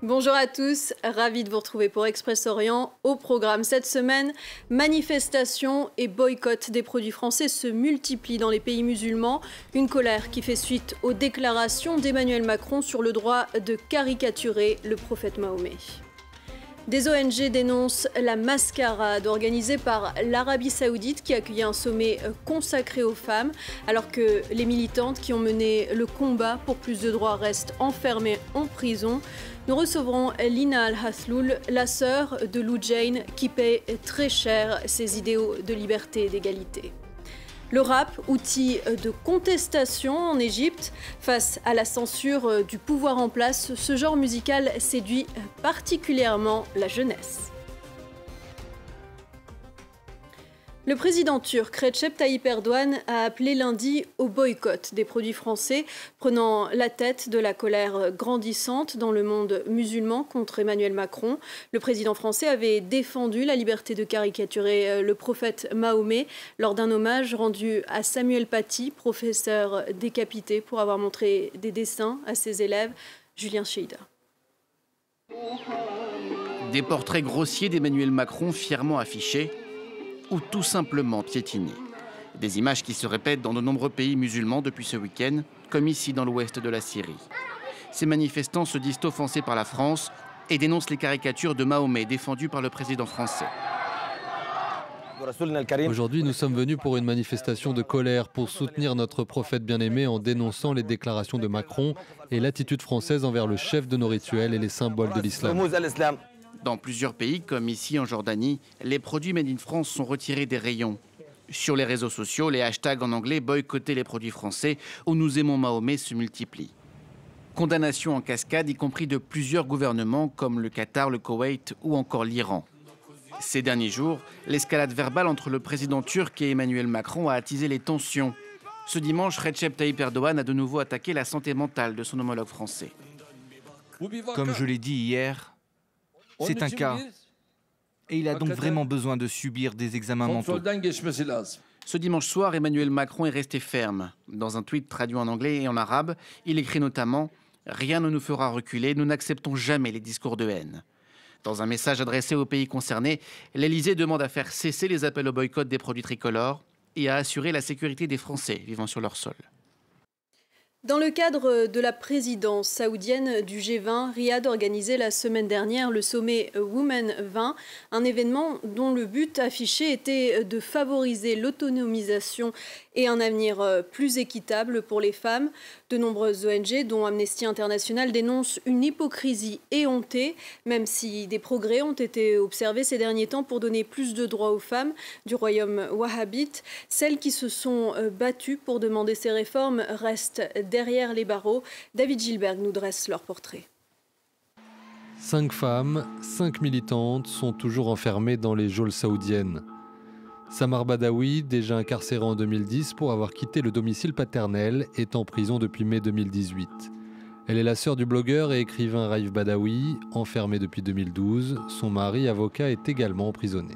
Bonjour à tous, ravi de vous retrouver pour Express Orient. Au programme cette semaine, manifestations et boycott des produits français se multiplient dans les pays musulmans. Une colère qui fait suite aux déclarations d'Emmanuel Macron sur le droit de caricaturer le prophète Mahomet. Des ONG dénoncent la mascarade organisée par l'Arabie Saoudite qui accueillait un sommet consacré aux femmes, alors que les militantes qui ont mené le combat pour plus de droits restent enfermées en prison. Nous recevrons Lina Al-Hasloul, la sœur de Lou Jane, qui paie très cher ses idéaux de liberté et d'égalité. Le rap, outil de contestation en Égypte, face à la censure du pouvoir en place, ce genre musical séduit particulièrement la jeunesse. Le président turc Recep Tayyip Erdogan a appelé lundi au boycott des produits français, prenant la tête de la colère grandissante dans le monde musulman contre Emmanuel Macron. Le président français avait défendu la liberté de caricaturer le prophète Mahomet lors d'un hommage rendu à Samuel Paty, professeur décapité pour avoir montré des dessins à ses élèves. Julien Cheida. Des portraits grossiers d'Emmanuel Macron fièrement affichés ou tout simplement piétinés. Des images qui se répètent dans de nombreux pays musulmans depuis ce week-end, comme ici dans l'ouest de la Syrie. Ces manifestants se disent offensés par la France et dénoncent les caricatures de Mahomet défendues par le président français. Aujourd'hui, nous sommes venus pour une manifestation de colère pour soutenir notre prophète bien-aimé en dénonçant les déclarations de Macron et l'attitude française envers le chef de nos rituels et les symboles de l'islam. Dans plusieurs pays, comme ici en Jordanie, les produits Made in France sont retirés des rayons. Sur les réseaux sociaux, les hashtags en anglais « boycotter les produits français » ou « nous aimons Mahomet » se multiplient. Condamnations en cascade, y compris de plusieurs gouvernements comme le Qatar, le Koweït ou encore l'Iran. Ces derniers jours, l'escalade verbale entre le président turc et Emmanuel Macron a attisé les tensions. Ce dimanche, Recep Tayyip Erdogan a de nouveau attaqué la santé mentale de son homologue français. Comme je l'ai dit hier, c'est un cas. Et il a donc vraiment besoin de subir des examens mentaux. Ce dimanche soir, Emmanuel Macron est resté ferme. Dans un tweet traduit en anglais et en arabe, il écrit notamment « Rien ne nous fera reculer, nous n'acceptons jamais les discours de haine ». Dans un message adressé aux pays concernés, l'Élysée demande à faire cesser les appels au boycott des produits tricolores et à assurer la sécurité des Français vivant sur leur sol. Dans le cadre de la présidence saoudienne du G20, Riyad organisait la semaine dernière le sommet Women 20, un événement dont le but affiché était de favoriser l'autonomisation et un avenir plus équitable pour les femmes. De nombreuses ONG, dont Amnesty International, dénoncent une hypocrisie éhontée, même si des progrès ont été observés ces derniers temps pour donner plus de droits aux femmes du royaume wahhabite. Celles qui se sont battues pour demander ces réformes restent derrière les barreaux. David Gilbert nous dresse leur portrait. 5 femmes, 5 militantes sont toujours enfermées dans les geôles saoudiennes. Samar Badawi, déjà incarcérée en 2010 pour avoir quitté le domicile paternel, est en prison depuis mai 2018. Elle est la sœur du blogueur et écrivain Raif Badawi, enfermé depuis 2012. Son mari, avocat, est également emprisonné.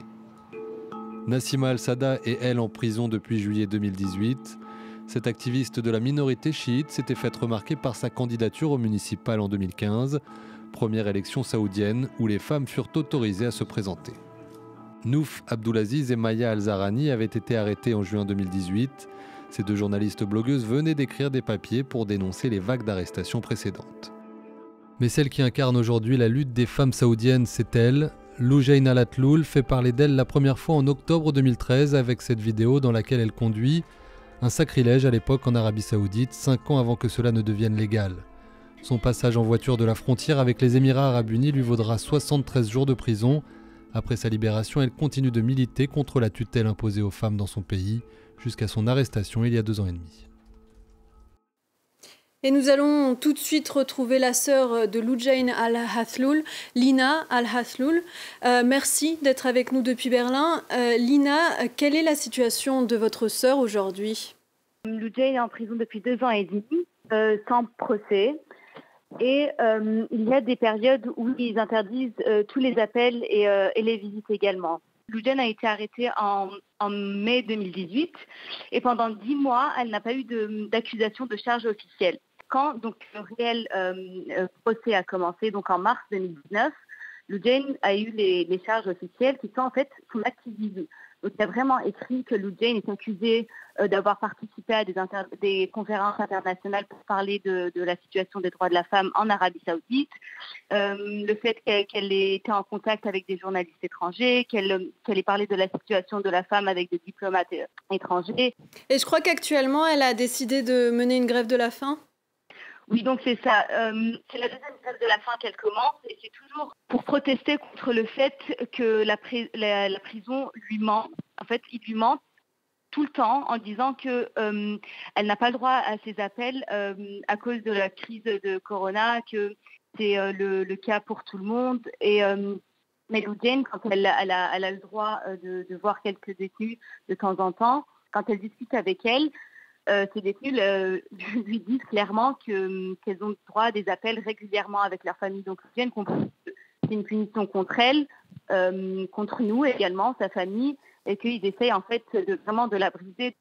Nassima Al-Sada est elle en prison depuis juillet 2018. Cette activiste de la minorité chiite s'était faite remarquer par sa candidature au municipal en 2015, première élection saoudienne où les femmes furent autorisées à se présenter. Nouf Abdulaziz et Maya Al-Zarani avaient été arrêtés en juin 2018. Ces deux journalistes blogueuses venaient d'écrire des papiers pour dénoncer les vagues d'arrestations précédentes. Mais celle qui incarne aujourd'hui la lutte des femmes saoudiennes, c'est elle. Lou Jane Al-Hasloul fait parler d'elle la première fois en octobre 2013 avec cette vidéo dans laquelle elle conduit. Un sacrilège à l'époque en Arabie Saoudite, 5 ans avant que cela ne devienne légal. Son passage en voiture de la frontière avec les Émirats Arabes Unis lui vaudra 73 jours de prison. Après sa libération, elle continue de militer contre la tutelle imposée aux femmes dans son pays, jusqu'à son arrestation il y a 2 ans et demi. Et nous allons tout de suite retrouver la sœur de Lou Jane Al-Hasloul, Lina Al-Hasloul. Merci d'être avec nous depuis Berlin. Lina, quelle est la situation de votre sœur aujourd'hui? Lou Jane est en prison depuis 2 ans et demi, sans procès. Et il y a des périodes où ils interdisent tous les appels et les visites également. Lou Jane a été arrêtée en mai 2018 et pendant 10 mois, elle n'a pas eu d'accusation de charge officielle. quand donc, le réel procès a commencé, donc en mars 2019, Lou Jane a eu les charges officielles qui sont en fait son activisme. Donc il a vraiment écrit que Lou Jane est accusée d'avoir participé à des conférences internationales pour parler de la situation des droits de la femme en Arabie Saoudite, le fait qu'elle ait été en contact avec des journalistes étrangers, qu'elle ait parlé de la situation de la femme avec des diplomates étrangers. Et je crois qu'actuellement, elle a décidé de mener une grève de la faim. Oui, donc c'est ça. C'est la deuxième grève de la faim qu'elle commence et c'est toujours pour protester contre le fait que la prison lui ment. En fait, il lui ment tout le temps en disant que elle n'a pas le droit à ses appels à cause de la crise de Corona, que c'est le cas pour tout le monde. Mais Lou Jane, quand elle a le droit de voir quelques détenus de temps en temps, quand elle discute avec elle, ces détenus lui disent clairement qu'elles ont droit à des appels régulièrement avec leur famille. Donc, Lou Jane comprend que c'est une punition contre elle, contre nous également, sa famille, et qu'ils essayent en fait vraiment de la briser.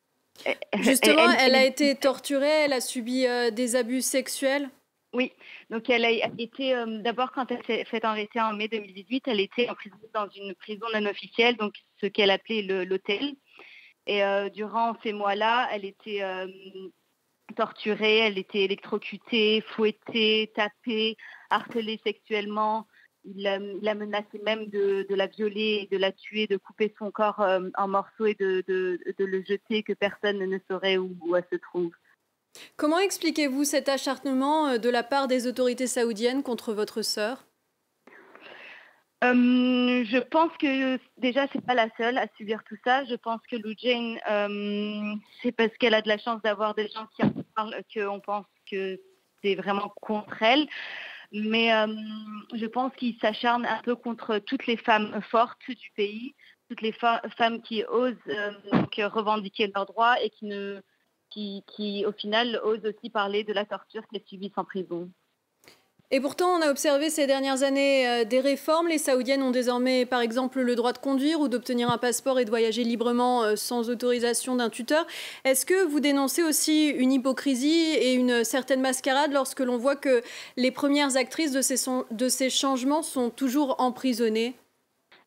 Justement, elle a été torturée, elle a subi des abus sexuels. Oui, donc elle a été, d'abord quand elle s'est fait arrêter en mai 2018, elle était en prison dans une prison non officielle, donc ce qu'elle appelait l'hôtel. Et durant ces mois-là, elle était torturée, elle était électrocutée, fouettée, tapée, harcelée sexuellement. Il a menacé même de la violer, de la tuer, de couper son corps en morceaux et de le jeter, que personne ne saurait où elle se trouve. Comment expliquez-vous cet acharnement de la part des autorités saoudiennes contre votre sœur ? Je pense que déjà c'est pas la seule à subir tout ça. Je pense que Lou Jane, c'est parce qu'elle a de la chance d'avoir des gens qui en parlent qu'on pense que c'est vraiment contre elle. Mais je pense qu'il s'acharne un peu contre toutes les femmes fortes du pays, toutes les femmes qui osent revendiquer leurs droits et qui au final osent aussi parler de la torture qu'elles subissent en prison. Et pourtant, on a observé ces dernières années des réformes. Les Saoudiennes ont désormais, par exemple, le droit de conduire ou d'obtenir un passeport et de voyager librement sans autorisation d'un tuteur. Est-ce que vous dénoncez aussi une hypocrisie et une certaine mascarade lorsque l'on voit que les premières actrices de ces changements sont toujours emprisonnées ?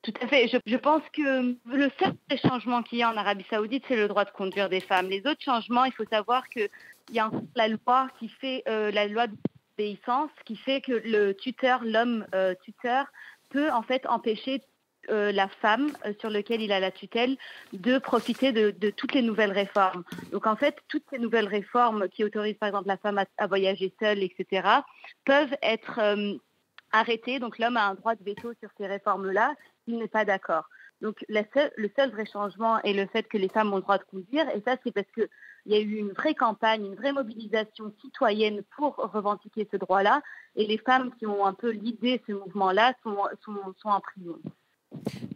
Tout à fait. Je pense que le seul des changements qu'il y a en Arabie Saoudite, c'est le droit de conduire des femmes. Les autres changements, il faut savoir qu'il y a la loi qui fait la loi d'obéissance, qui fait que le tuteur, l'homme tuteur, peut en fait empêcher la femme sur laquelle il a la tutelle de profiter de toutes les nouvelles réformes. Donc en fait, toutes ces nouvelles réformes qui autorisent par exemple la femme à voyager seule, etc., peuvent être arrêtées. Donc l'homme a un droit de veto sur ces réformes-là. Il n'est pas d'accord. Donc le seul vrai changement est le fait que les femmes ont le droit de conduire, et ça c'est parce qu'il y a eu une vraie campagne, une vraie mobilisation citoyenne pour revendiquer ce droit-là, et les femmes qui ont un peu l'idée ce mouvement-là sont en prison.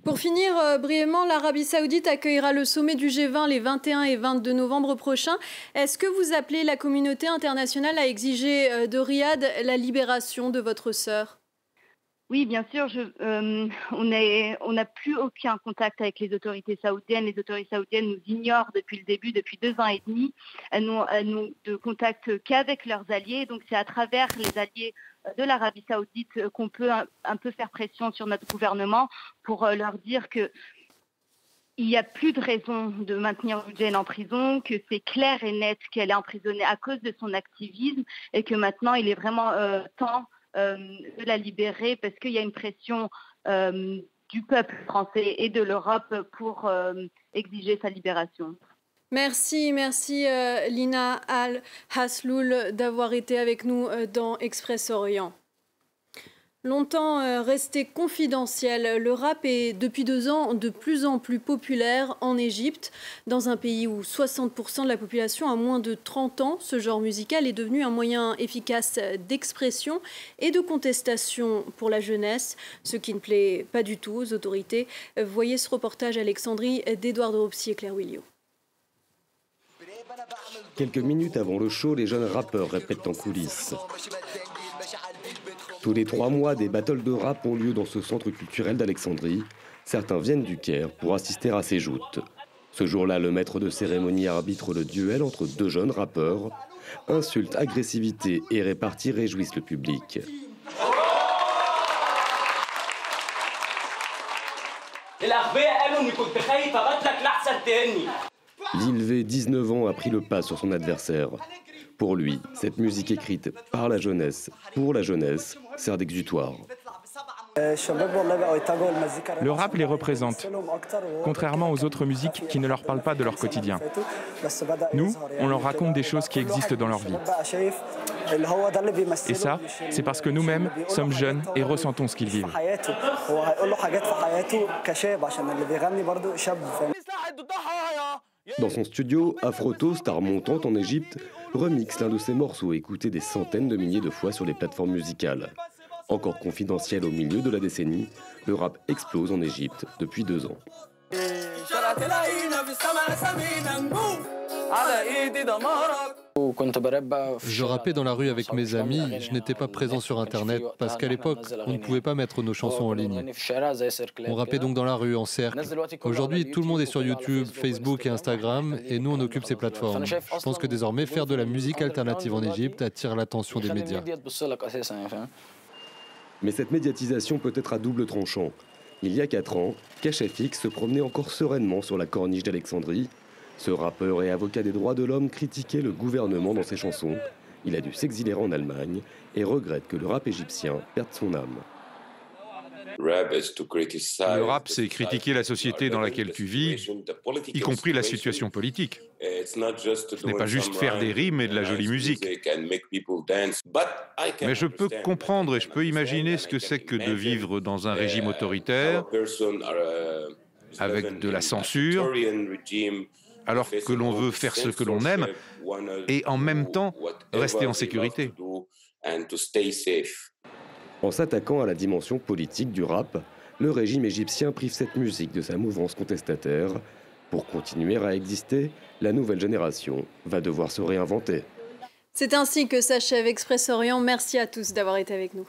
Pour finir, brièvement, l'Arabie Saoudite accueillera le sommet du G20 les 21 et 22 novembre prochains. Est-ce que vous appelez la communauté internationale à exiger de Riyad la libération de votre sœur ? Oui, bien sûr. On n'a plus aucun contact avec les autorités saoudiennes. Les autorités saoudiennes nous ignorent depuis le début, depuis 2 ans et demi. Elles n'ont de contact qu'avec leurs alliés. Donc c'est à travers les alliés de l'Arabie Saoudite qu'on peut un peu faire pression sur notre gouvernement pour leur dire que il n'y a plus de raison de maintenir Lou Jane en prison, que c'est clair et net qu'elle est emprisonnée à cause de son activisme et que maintenant il est vraiment temps de la libérer parce qu'il y a une pression du peuple français et de l'Europe pour exiger sa libération. Merci Lina Al-Hasloul d'avoir été avec nous dans Express Orient. Longtemps resté confidentiel, le rap est depuis 2 ans de plus en plus populaire en Égypte. Dans un pays où 60% de la population a moins de 30 ans, ce genre musical est devenu un moyen efficace d'expression et de contestation pour la jeunesse, ce qui ne plaît pas du tout aux autorités. Voyez ce reportage Alexandrie d'Edouard Ropsi et Claire Willio. Quelques minutes avant le show, les jeunes rappeurs répètent en coulisses. Tous les 3 mois, des battles de rap ont lieu dans ce centre culturel d'Alexandrie. Certains viennent du Caire pour assister à ces joutes. Ce jour-là, le maître de cérémonie arbitre le duel entre 2 jeunes rappeurs. Insultes, agressivité et réparties réjouissent le public. Lil V, 19 ans, a pris le pas sur son adversaire. Pour lui, cette musique écrite par la jeunesse, pour la jeunesse, sert d'exutoire. Le rap les représente, contrairement aux autres musiques qui ne leur parlent pas de leur quotidien. Nous, on leur raconte des choses qui existent dans leur vie. Et ça, c'est parce que nous-mêmes sommes jeunes et ressentons ce qu'ils vivent. Dans son studio, Afroto, star montante en Égypte, remixe l'un de ses morceaux écoutés des centaines de milliers de fois sur les plateformes musicales. Encore confidentiel au milieu de la décennie, le rap explose en Égypte depuis 2 ans. Je rappais dans la rue avec mes amis, je n'étais pas présent sur Internet parce qu'à l'époque, on ne pouvait pas mettre nos chansons en ligne. On rappait donc dans la rue, en cercle. Aujourd'hui, tout le monde est sur YouTube, Facebook et Instagram et nous, on occupe ces plateformes. Je pense que désormais, faire de la musique alternative en Égypte attire l'attention des médias. Mais cette médiatisation peut être à double tranchant. Il y a 4 ans, KashFX se promenait encore sereinement sur la corniche d'Alexandrie. Ce rappeur et avocat des droits de l'homme critiquait le gouvernement dans ses chansons. Il a dû s'exiler en Allemagne et regrette que le rap égyptien perde son âme. Le rap, c'est critiquer la société dans laquelle tu vis, y compris la situation politique. Ce n'est pas juste faire des rimes et de la jolie musique. Mais je peux comprendre et je peux imaginer ce que c'est que de vivre dans un régime autoritaire, avec de la censure, alors que l'on veut faire ce que l'on aime et en même temps rester en sécurité. En s'attaquant à la dimension politique du rap, le régime égyptien prive cette musique de sa mouvance contestataire. Pour continuer à exister, la nouvelle génération va devoir se réinventer. C'est ainsi que s'achève Express Orient. Merci à tous d'avoir été avec nous.